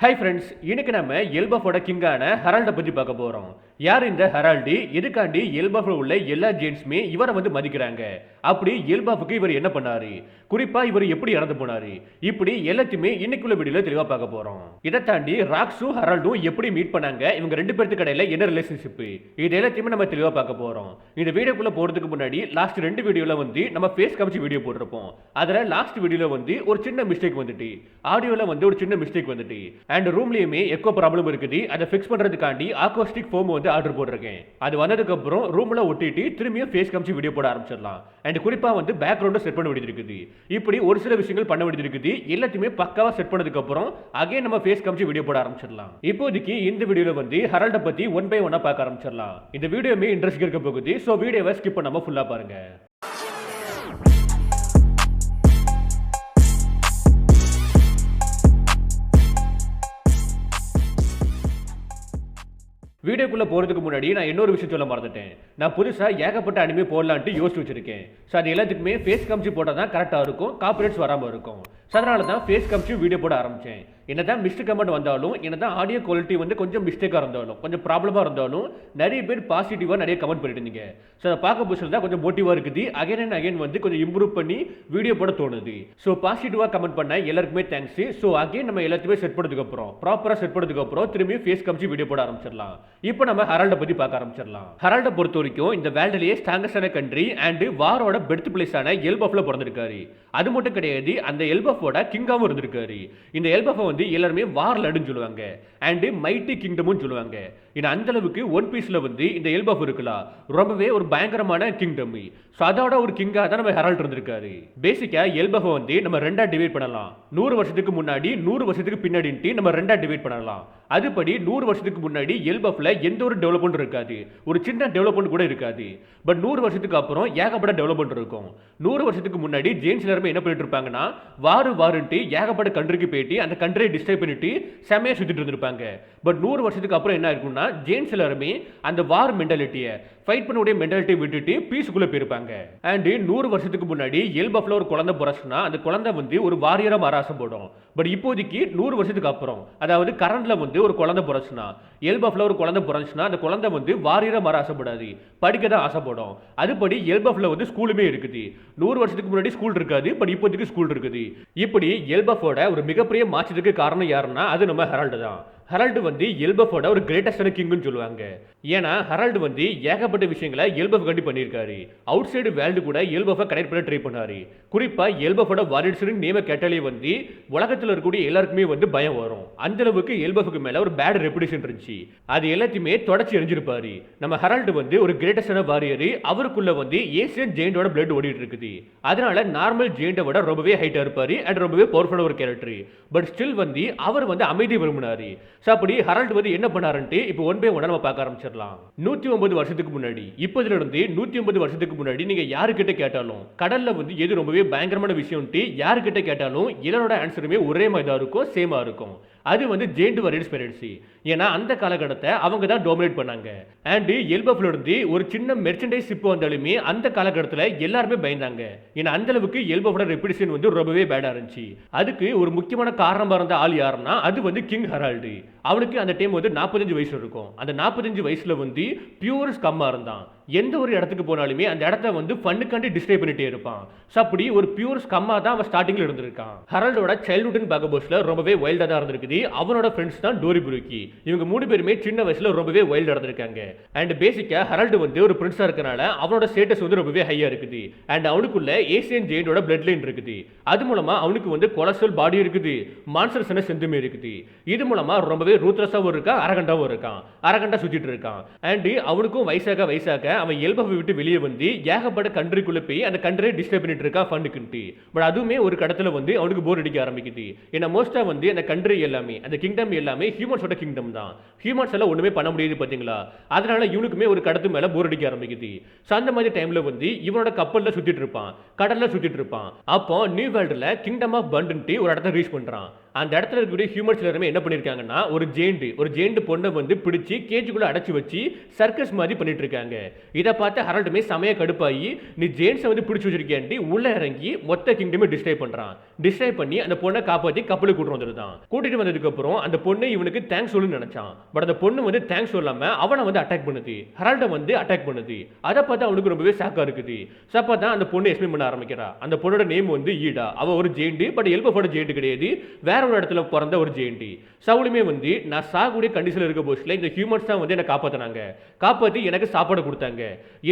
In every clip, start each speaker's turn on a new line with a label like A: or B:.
A: Hi friends, இன்னைக்கு நம்ம எல்பஃபோட கிங்கான ஹெரால்டை பற்றி பார்க்க போகிறோம். யார் இந்த ஹெரால்டு? எதுக்காண்டி எல்பஃபில் உள்ள எல்லா ஜெயின்ஸுமே இவரை வந்து மதிக்கிறாங்க? அப்படி எல்பஃபுக்கு இவர் என்ன பண்ணாரு? குறிப்பாக இவர் எப்படி இறந்து போனாரு? இப்படி எல்லாத்தையுமே இன்னைக்குள்ள வீடியோவில் தெளிவாக பார்க்க போகிறோம். இதை தாண்டி ராக்ஸும் ஹெரால்டும் எப்படி மீட் பண்ணாங்க, இவங்க ரெண்டு பேருக்கு இடையில என்ன ரிலேஷன்ஷிப், இது எல்லாத்தையுமே நம்ம தெளிவாக பார்க்க போகிறோம். இந்த வீடியோக்குள்ளே போகிறதுக்கு முன்னாடி லாஸ்ட் 2 வீடியோவில் வந்து நம்ம ஃபேஸ் காமிச்சு வீடியோ போட்டிருப்போம். அதில் லாஸ்ட் வீடியோவில் வந்து ஒரு சின்ன மிஸ்டேக் வந்துட்டு, ஆடியோவில் வந்து ஒரு சின்ன மிஸ்டேக் வந்துட்டு, அண்ட் ரூம்லயுமே எக்கோ ப்ராப்ளம் இருக்குது. அதை ஃபிக்ஸ் பண்றதுக்காண்டி ஆக்கோஸ்டிக் ஃபோம் வந்து ஆர்டர் போட்டிருக்கேன். அது வந்ததுக்கு அப்புறம் ரூம்ல ஒட்டிட்டு திரும்பியும் ஃபேஸ் காமிச்சு வீடியோ போட ஆரம்பிச்சிடலாம். அண்ட் குறிப்பா வந்து பேக்ரவுண்ட் செட் பண்ண வேண்டியது இருக்குது. இப்படி ஒரு சில விஷயங்கள் பண்ண வேண்டியது இருக்குது. எல்லாத்தையுமே பக்காவா செட் பண்ணதுக்கு அப்புறம் அகைன் நம்ம ஃபேஸ் காமிச்சு வீடியோ போட ஆரம்பிச்சிடலாம். இப்போதைக்கு இந்த வீடியோல வந்து ஹெரால்டை பத்தி ஒன் பை ஒன்னா பார்க்க ஆரம்பிச்சிடலாம். இந்த வீடியோமே இன்ட்ரெஸ்ட் இருக்க போகுது. ஸோ வீடியோவை ஸ்கிப் பண்ணாம ஃபுல்லா பாருங்க. வீடியோக்குள்ள போறதுக்கு முன்னாடி நான் இன்னொரு விஷயம் சொல்ல மறந்துட்டேன். நான் புதுசா ஏகப்பட்ட அனிமே போடலான்ட்டு யோசிச்சு வச்சிருக்கேன். ஸோ அது எல்லாத்துக்குமே ஃபேஸ் காமிச்சு போட்டால் தான் கரெக்டாக இருக்கும், காப்பிரைட்ஸ் வராமல் இருக்கும். ஸோ அதனால தான் ஃபேஸ் காமிச்சு வீடியோ போட ஆரம்பித்தேன். என்னதான் மிஸ்டேக் கமெண்ட் வந்தாலும், என்னதான் ஆடியோ குவாலிட்டி வந்து கொஞ்சம் மிஸ்டேக்காக இருந்தாலும், கொஞ்சம் ப்ராப்ளமாக இருந்தாலும், நிறைய பேர் பாசிட்டிவாக நிறைய கமெண்ட் பண்ணிட்டு இருந்தீங்க. ஸோ அதை பார்க்க புதுசில் தான் கொஞ்சம் மோட்டிவாக இருக்குது. அகைன் அண்ட் அகைன் வந்து கொஞ்சம் இம்ப்ரூவ் பண்ணி வீடியோ போட தோணுது. ஸோ பாசிட்டிவாக கமெண்ட் பண்ண எல்லாருக்குமே தேங்க்ஸ். ஸோ அகைன் நம்ம எல்லாத்தையுமே செட் பண்ணதுக்கு அப்புறம், ப்ராப்பராக செட் பண்ணதுக்கு அப்புறம் திரும்பி ஃபேஸ் காமிச்சு வீடியோ போட ஆரம்பிச்சிடலாம். இப்போ நம்ம ஹெரால்டை பற்றி பார்க்க ஆரம்பிச்சிடலாம். ஹெரால்டை பொறுத்த வரைக்கும் இந்த வேர்ல்டுலேயே ஸ்ட்ராங்கஸ்டான கண்ட்ரி அண்ட் வாரோட பெர்த் பிளேஸான எல்பஃப்ல பிறந்திருக்காரு. அது மட்டும் கிடையாது, அந்த எல்பஃபோட கிங்காவும் இருந்திருக்காரு. இந்த எல்பஃபை வந்து எல்லாருமே வார்லடுன்னு சொல்லுவாங்க அண்ட் மைட்டி கிங்டமும் சொல்லுவாங்க. அந்த அளவுக்கு ஒன் பீஸ்ல வந்து இந்த எல்பஃப் இருக்கலாம், ரொம்பவே ஒரு பயங்கரமான கிங்டம். ஸோ அதோட ஒரு கிங்காக தான் நம்ம ஹெரால்ட் இருந்திருக்காரு. பேசிக்கா எல்பஃபை வந்து நம்ம ரெண்டா டிவைட் பண்ணலாம். 100 வருஷத்துக்கு முன்னாடி 100 வருஷத்துக்கு பின்னாடின்ட்டு நம்ம ரெண்டா டிவைட் பண்ணலாம். அதுபடி 100 வருஷத்துக்கு முன்னாடி எல்பஃப்ல எந்த ஒரு டெவலப்மெண்ட் இருக்காது, ஒரு சின்ன டெவலப்மெண்ட் கூட இருக்காது. பட் 100 வருஷத்துக்கு அப்புறம் ஏகப்பட்ட டெவலப்மெண்ட் இருக்கும். 100 வருஷத்துக்கு முன்னாடி ஜெயின்ஸ் எல்லாருமே என்ன பண்ணிட்டு இருப்பாங்கன்னா, வாருன்ட்டு ஏகப்பட்ட கண்ட்ரிக்கு போயிட்டு அந்த கண்ட்ரியை டிஸ்ட்ரைப் பண்ணிட்டு செமையா சுத்திட்டு இருந்திருப்பாங்க. பட் 100 வருஷத்துக்கு அப்புறம் என்ன இருக்கும்னா, ஜெயின்ஸ் எல்லாருமே அந்த வார் மென்டாலிட்டியை, ஃபைட் பண்ணக்கூடிய மென்டாலிட்டியை விட்டுட்டு பீஸுக்குள்ள போயிருப்பாங்க. அண்ட் 100 வருஷத்துக்கு முன்னாடி எல்பஃப்ல ஒரு குழந்தை பிறச்சுனா அந்த குழந்தை வந்து ஒரு வாரியரா மாற ஆசைப்படும். பட் இப்போதைக்கு 100 வருஷத்துக்கு அப்புறம், அதாவது கரண்ட்ல வந்து ஒரு குழந்தை பிறச்சுனா, எல்பஃப்ல ஒரு குழந்தை பிறச்சுனா அந்த குழந்தை வந்து வாரியரா மாற ஆசைப்படாது, படிக்க தான் ஆசைப்படும். அதுபடி எல்பஃப்ல வந்து ஸ்கூலுமே இருக்குது. 100 வருஷத்துக்கு முன்னாடி ஸ்கூல் இருக்காது, பட் இப்போதைக்கு ஸ்கூல் இருக்குது. இப்படி எல்பஃபோட ஒரு மிகப்பெரிய மாற்றத்துக்கு காரணம் யாருன்னா அது நம்ம ஹெரால்டு தான். ஹெரால்டு வந்து எல்பஃபோட ஒரு கிரேட்டஸ்டான கிங்னு சொல்லுவாங்க. ஏன்னா ஹெரால்டு வந்து ஏகப்பட்ட விஷயங்களை எல்பஃப் கண்டி பண்ணியிருக்காரு. அவுட் சைடு வேர்ல்டு கூட எல்பஃபை கனெக்ட் பண்ண ட்ரை பண்ணாரு. குறிப்பா எல்பஃபோட வாரியர்ஸ்னு நேம கேட்டாலே வந்து உலகத்தில் இருக்கக்கூடிய எல்லாருக்குமே வந்து பயம் வரும். அந்த அளவுக்கு எல்பஃபுக்கு மேல ஒரு பேட் ரெப்புடேஷன் இருந்துச்சு. அது எல்லாத்தையுமே தொடச்சி எரிஞ்சிருப்பாரு. நம்ம ஹெரால்டு வந்து ஒரு கிரேட்டஸ்டான வாரியர். அவருக்குள்ள வந்து ஏசியன் ஜெயிண்டோட பிளட் ஓடிட்டு இருக்குது. அதனால நார்மல் ஜெயிண்டை விட ரொம்பவே ஹைட்டா இருப்பாரு அண்ட் ரொம்பவே பவர்ஃபுல்லான ஒரு கேரக்டர். பட் ஸ்டில் வந்து அவர் வந்து அமைதி விரும்பினாரு. அப்படி ஹெரால்டு வந்து என்ன பண்ணாருன்ட்டு இப்போ ஒன் பை ஒன்னா நம்ம பார்க்க ஆரம்பிச்சிடலாம். 109 வருஷத்துக்கு முன்னாடி, இப்போதுல இருந்து 109 வருஷத்துக்கு முன்னாடி நீங்க யாருக்கிட்ட கேட்டாலும் கடல்ல வந்து எது ரொம்பவே பயங்கரமான விஷயம்ட்டு யாருக்கிட்ட கேட்டாலும் எல்லாரோட ஆன்சருமே ஒரே மாதிரி தான் இருக்கும், சேமா இருக்கும். அது வந்து ஜெயிண்ட் வாரியர்ஸ் பைரட்ஸ். ஏன்னா அந்த காலகட்டத்தை அவங்க தான் டோமினேட் பண்ணாங்க. அண்ட் எல்பஃப்ல இருந்து ஒரு சின்ன மெர்ச்சன்டைஸ் ஷிப் வந்தாலுமே அந்த காலகட்டத்தில் எல்லாருமே பயந்தாங்க. ஏன்னா அந்த அளவுக்கு எல்பஃபோட ரெப்புடேஷன் வந்து ரொம்பவே பேடா இருந்துச்சு. அதுக்கு ஒரு முக்கியமான காரணமா இருந்த ஆள் யாருன்னா அது வந்து கிங் ஹெரால்டு. அவனுக்கு அந்த டைம் வந்து 45 வயசு இருக்கும். அந்த 45 வயசுல வந்து பியூர் ஸ்கம்மா இருந்தான். எந்த ஒரு இடத்துக்கு போனாலுமே அந்த இடத்த வந்து ஃபன்னுக்காண்டி டிஸ்ட்ரைப் பண்ணிட்டே இருப்பான். ஸோ அப்படி ஒரு பியூர் ஸ்கம்மா தான் அவன் ஸ்டார்டிங்ல இருந்திருக்கான். ஹெரால்டோட சைல்ட்ஹுட் பார்க்க போஸ்ட்ல ரொம்பவே வைல்டா தான் இருந்திருக்குது. அவனோட ஃப்ரெண்ட்ஸ் தான் டோரி புருக்கி. இவங்க 3 பேருமே சின்ன வயசுல ரொம்பவே வைல்டா இருந்திருக்காங்க. அண்ட் பேசிக்கா ஹெரால்டு வந்து ஒரு பிரின்ஸா இருக்கனால அவனோட ஸ்டேட்டஸ் வந்து ரொம்பவே ஹையா இருக்குது. அண்ட் அவனுக்குள்ள ஏசியன் ஜெயிண்டோட பிளட் லைன் இருக்குது. அது மூலமா அவனுக்கு வந்து கொலஸ்ட்ரால் பாடி இருக்குது, மான்ஸ்டர்ஸ் செந்துமே இருக்குது. இது மூலமா ரொம்பவே ரூத்லஸாவும் இருக்கான், அரகண்டாவும் இருக்கான், அரகண்டா சுத்திட்டு இருக்கான். அண்ட் அவனுக்கும் வயசாக அவன் எல்பஃபை விட்டு வெளியே வந்து ஏகப்பட்ட கண்ட்ரிக்குள்ள போய் அந்த கண்ட்ரியை டிஸ்டர்ப் பண்ணிட்டு இருக்கான் ஃபண்டுக்குன்ட்டு. பட் அதுவுமே ஒரு கடத்துல வந்து அவனுக்கு போர் அடிக்க ஆரம்பிக்குது. ஏன்னா மோஸ்டா வந்து அந்த கண்ட்ரி எல்லாமே, அந்த கிங்டம் எல்லாமே ஹியூமன்ஸோட கிங்டம் தான். ஹியூமன்ஸ் எல்லாம் ஒண்ணுமே பண்ண முடியாது பாத்தீங்களா? அதனால இவனுக்குமே ஒரு கடத்து மேல போர் அடிக்க ஆரம்பிக்குது. ஸோ அந்த மாதிரி டைம்ல வந்து இவனோட கப்பல்ல சுத்திட்டு இருப்பான், கடல்ல சுத்திட்டு இருப்பான். அப்போ நியூ வேர்ல்டுல கிங்டம் ஆஃப் பண்டுன்ட்டு ஒரு இடத்த ரீச் பண்றான். அந்த இடத்துல இருக்கக்கூடிய ஹியூமன்ஸ் எல்லாருமே என்ன பண்ணிருக்காங்கன்னா ஒரு ஜெயிண்ட் பொண்ணை வந்து பிடிச்சி கேஜுக்குள்ள அடைச்சு வச்சு சர்க்கஸ் மாதிரி பண்ணிட்டு இருக்காங்க. இதை பார்த்து ஹரால்டுமே சமய கடுப்பாகி நீ ஜேம்ஸை வந்து பிடிச்சி வச்சிருக்கேன்ட்டு உள்ள இறங்கி மொத்த கிங்டமே டிஸ்ட்ராய் பண்றான். டிஸ்ட்ராய் பண்ணி அந்த பொண்ணை காப்பாற்றி கப்பலுக்கு கூட்டு வந்துருந்தான். கூட்டிட்டு வந்ததுக்கு அப்புறம் அந்த பொண்ணு இவனுக்கு தேங்க்ஸ் சொல்லு நினைச்சான். பட் அந்த பொண்ணு வந்து தேங்க்ஸ் சொல்லாம அவனை வந்து அட்டாக் பண்ணுது. ஹரால்டை வந்து அட்டாக் பண்ணுது. அதை பார்த்து அவனுக்கு ரொம்பவே ஷாக்கா இருக்குது. சப்பா தான் அந்த பொண்ணு எக்ஸ்பிளைன் பண்ண ஆரம்பிக்கிறா. அந்த பொண்ணோட நேம் வந்து ஈடா. அவ ஒரு ஜெயிண்ட், பட் எல்பஃபோட ஜெயிண்ட் கிடையாது, வேற ஒரு இடத்துல பிறந்த ஒரு ஜெயிண்ட். சவுலுமே வந்து நான் சாகக்கூடிய கண்டிஷன்ல இருக்க போஸ்ட்ல இந்த ஹியூமன்ஸ் தான் வந்து என்ன காப்பாத்தினாங்க. காப்பாத்தி எனக்கு சாப்பாடு கொடுத்தாங்க.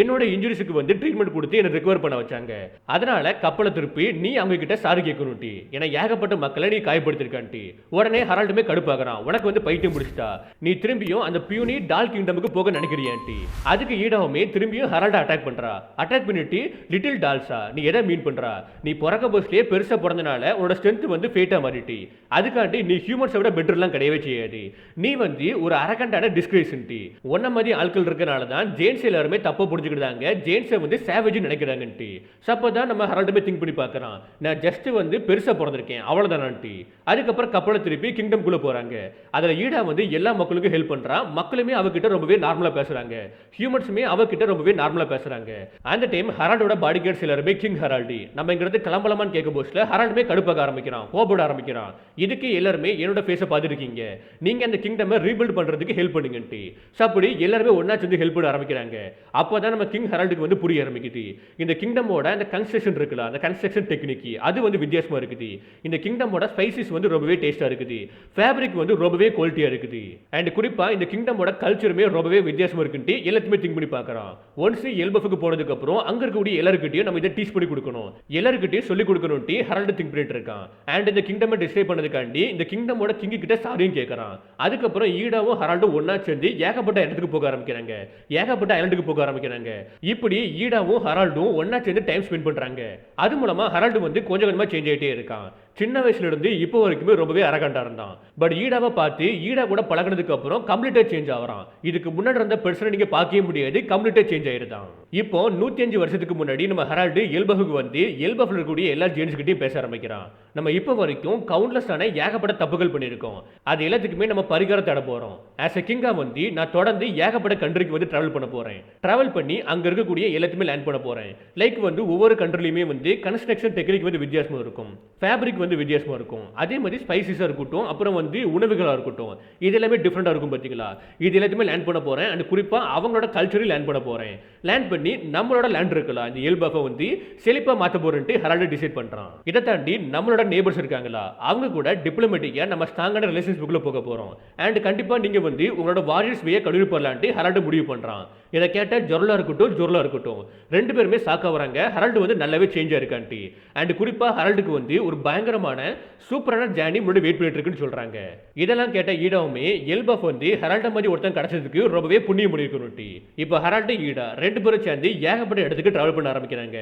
A: என்னோட இன்ஜுரிஸுக்கு வந்து ட்ரீட்மெண்ட் கொடுத்து என்ன ரிகவர் பண்ண வச்சாங்க. அதனால கப்பலை திருப்பி நீ அவங்க கிட்ட சாரி கேட்கணும்டி. ஏன்னா ஏகப்பட்ட மக்களை நீ காயப்படுத்திருக்கான்டி. உடனே ஹரால்டுமே கடுப்பாகிறான். உனக்கு வந்து பைத்தியம் பிடிச்சிட்டா. நீ திரும்பியும் அந்த பியூனி டால் கிங்டமுக்கு போக நினைக்கிறியான்டி. அதுக்கு ஈடாவுமே திரும்பியும் ஹரால்டை அட்டாக் பண்றா. அட்டாக் பண்ணிட்டு லிட்டில் டால்ஸா நீ எதை மீன் பண்றா? நீ பிறக்க போஸ்ட்லயே பெருசா பிறந்தனால உன்னோட ஸ்ட்ரென்த் வந்து ஃபேட்டா மாறிட்டி. அதுக்காண்டி நீ ஹியூமன்ஸை விட பெட்டர்லாம் கிடையவே செய்யாது. நீ வந்து ஒரு அரகண்டான டிஸ்கிரேஷன்டி. ஒன்ன மாதிரி ஆட்கள் இருக்கனால தான் ஜேன்ஸ் எல்லாருமே தப்பா புரிஞ்சுக்கிட்டாங்க. ஜேன்ஸை வந்து சேவேஜ் நினைக்கிறாங்கன்ட்டு. சப்பதான் நம்ம ஹரால்டுமே திங்க் பண்ணி பார்க்கறான். நான் ஜஸ்ட் வந்து பெருசா பிறந்திருக்கேன் அவ்வளவுதான்ட்டு. அதுக்கப்புறம் கப்பலை திருப்பி கிங்டம் குள்ள போறாங்க. அதுல ஈடா வந்து எல்லா மக்களுக்கும் ஹெல்ப் பண்றா. மக்களுமே அவகிட்ட ரொம்பவே நார்மலா பேசுறாங்க. ஹியூமன்ஸுமே அவகிட்ட ரொம்பவே நார்மலா பேசுறாங்க. அந்த டைம் ஹரால்டோட பாடி கார்ட்ஸ் எல்லாருமே கிங் ஹரால்டி நம்ம இங்கிருந்து கிளம்பலாமான்னு கேட்க போஸ்ட்ல ஹரால்டுமே கடுப்பாக ஆரம்பிக்கிறான். கோபப்பட ஆரம்பிக்கிறான். இதுக்கு எல்லாருமே என்னோட ஃபேஸை பார்த்துருக்கீங்க, நீங்க அந்த கிங்டமை ரீபில்ட் பண்றதுக்கு ஹெல்ப் பண்ணுங்கன்ட்டு. அப்படி எல்லாருமே ஒன்னா சேர்ந்து ஹெல்ப் பண்ண ஆரம்பிக்கிறாங்க. அப்பதான் நம்ம கிங் ஹரால்டுக்கு வந்து புரிய ஆரம்பிக்குது. இந்த கிங்டமோட அந்த கன்ஸ்ட்ரக்ஷன் இருக்குல்ல, அந்த கன்ஸ்ட்ரக்ஷன் டெக்னிக் அது வந்து வித்தியாசமா இருக்குது. இந்த கிங்டமோட ஸ்பைசஸ் வந்து ரொம்பவே டேஸ்டா இருக்குது. ஃபேப்ரிக் வந்து ரொம்பவே குவாலிட்டியா இருக்குது. அண்ட் குறிப்பா இந்த கிங்டமோட கல்ச்சருமே ரொம்பவே வித்தியாசமா இருக்குன்ட்டு எல்லாத்தையுமே திங்க் பண்ணி பார்க்கறான். ஒன்ஸ் எல்பஃபுக்கு போனதுக்கு அப்புறம் அங்க இருக்கக்கூடிய எல்லாருக்கிட்டையும் நம்ம இதை டீச் பண்ணி கொடுக்கணும், எல்லாருக்கிட்டையும் சொல்லி கொடுக்கணும்ட்டு ஹரால்டு திங்க் பண்ணிட்டு இருக்கான். அண்ட் இந்த கிங்டமை டிஸ்ட்ராய் பண்ணதுக்காண்டி இந்த கிங்டமோட கிங் கிட்ட சாரியும் கேட்கறான். அதுக்கப்புறம் ஈடாவும் ஹரால்டும் ஒன்னா சேர்ந்து ஏகப்பட்ட இடத்துக்கு போக ஆரம்பிக்கிறாங்க. ஏகப்பட்ட ஐலண்டுக்கு போக ஆரம்பிக்கிறாங்க. இப்படி ஈடாவும் ஹரால்டும் ஒன்னா சேர்ந்து டைம் ஸ்பெண்ட் பண்றாங்க. அது மூலமா ஹரால்டு வந்து கொஞ்சம் கொஞ்சமா சேஞ்ச் ஆயிட்டே இருக்கான். சின்ன வயசுல இருந்து இப்போ வரைக்குமே ரொம்பவே அரகண்டா இருந்தான். பட் ஈடாவை பார்த்து ஈடா கூட பழகினதுக்கு அப்புறம் கம்ப்ளீட்டா சேஞ்ச் ஆகிறான். இதுக்கு முன்னாடி இருந்த பெர்சனை நீங்க பார்க்கவே முடியாது, கம்ப்ளீட்டா சேஞ்ச் ஆயிருந்தான். இப்போ 105 வருஷத்துக்கு முன்னாடி நம்ம ஹரால்டு எல்பஃபுக்கு வந்து எல்பஃப்ல இருக்கக்கூடிய எல்லா ஜேன்ஸ் கிட்டையும் பேச ஆரம்பிக்கிறான். நம்ம இப்போ வரைக்கும் கவுண்ட்லெஸ்ஸான ஏகப்பட்ட தப்புகள் பண்ணியிருக்கோம். அது எல்லாத்துக்குமே நம்ம பரிகாரம் தேட போறோம். ஆஸ் எ கிங்கா வந்து நான் தொடர்ந்து ஏகப்பட்ட கண்ட்ரிக்கு வந்து டிராவல் பண்ண போறேன். டிராவல் பண்ணி அங்க இருக்கக்கூடிய எல்லாத்தையுமே லேண்ட் பண்ண போறேன். லைக் வந்து ஒவ்வொரு கண்ட்ரிலையுமே வந்து கன்ஸ்ட்ரக்ஷன் டெக்னிக் வந்து வித்தியாசமா இருக்கும், ஃபேப்ரிக் வந்து வித்தியாசமா இருக்கும், அதே மாதிரி ஸ்பைசஸா இருக்கட்டும், அப்புறம் வந்து உணவுகளா இருக்கட்டும், இது எல்லாமே டிஃப்ரெண்டா இருக்கும். பாத்தீங்களா, இது எல்லாத்தையுமே லேண்ட் பண்ண போறேன். அண்ட் குறிப்பா அவங்களோட கல்ச்சரையும் லேண்ட் பண்ண போறேன். லேண்ட் பண்ணி நம்மளோட லேண்ட் இருக்குல்ல, இந்த எல்பஃபை வந்து செழிப்பா மாத்த போறேன்ட்டு ஹரால்டு டிசைட் பண்றான். இதை தாண்டி நம்மளோட நேபர்ஸ் இருக்காங்களா, அவங்க கூட டிப்ளமேட்டிக்கா நம்ம ஸ்ட்ராங்கான ரிலேஷன்ஷிப்குள்ள போக போறோம். அண்ட் கண்டிப்பா நீங்க வந்து உங்களோட வாரியர்ஸ் வேயை கண்டினியூ பண்ணலான்ட்டு ஹரால்டு முடிவு பண்றான். இதை கேட்ட ஜொர்லா இருக்கட்டும் ரெண்டு பேருமே சாக்க வராங்க. ஹரால்டு வந்து நல்லாவே சேஞ்ச் ஆயிருக்கான்ட்டு. அண்ட் குறிப்பா ஹரால்டுக்கு வந்து ஒரு பயங்கரமான சூப்பரான ஜேர்னி முன்னாடி வெயிட் பண்ணிட்டு இருக்குன்னு சொல்றாங்க. இதெல்லாம் கேட்ட ஈடாவுமே எல்பஃப் வந்து ஹரால்ட மாதிரி ஒருத்தன் கிடைச்சதுக்கு ரொம்பவே புண்ணியம் பண்ணிருக்கணும்ட்டு. இப்போ ஹரால்டு ஈடா ரெண்டு பேரும் சேர்ந்து ஏகப்பட்ட இடத்துக்கு டிராவல் பண்ண ஆரம்பிக்கிறாங்க.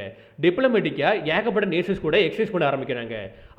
A: டிப்ளமேட்டிக்கா ஏகப்பட்ட நேஷன்ஸ் கூட எக்ஸ்சேஞ்ச் பண்ண ஆரம்பிக்கிறாங்க.